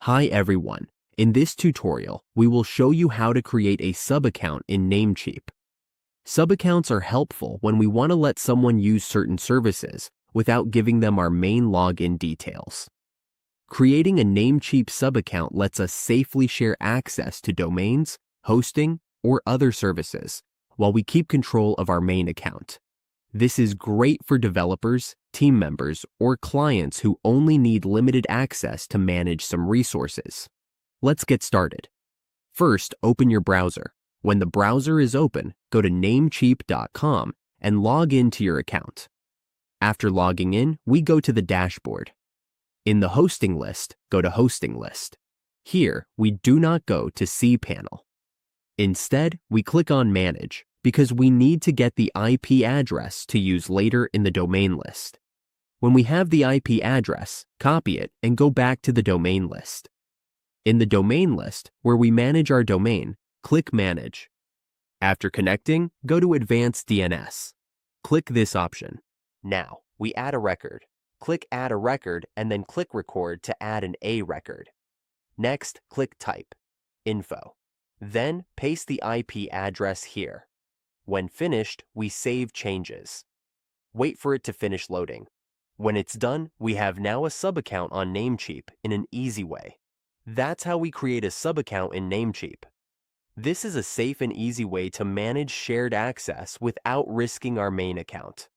Hi everyone. In this tutorial, we will show you how to create a subaccount in Namecheap. Subaccounts are helpful when we want to let someone use certain services without giving them our main login details. Creating a Namecheap subaccount lets us safely share access to domains, hosting, or other services, while we keep control of our main account. This is great for developers, team members, or clients who only need limited access to manage some resources. Let's get started. First, open your browser. When the browser is open, go to namecheap.com and log into your account. After logging in, we go to the dashboard. In the hosting list, go to Hosting List. Here, we do not go to cPanel. Instead, we click on Manage, because we need to get the IP address to use later in the domain list. When we have the IP address, copy it and go back to the domain list. In the domain list, where we manage our domain, click Manage. After connecting, go to Advanced DNS. Click this option. Now, we add a record. Click Add a Record and then click Record to add an A record. Next, click Type, Info. Then, paste the IP address here. When finished, we save changes. Wait for it to finish loading. When it's done, we have now a subaccount on Namecheap in an easy way. That's how we create a subaccount in Namecheap. This is a safe and easy way to manage shared access without risking our main account.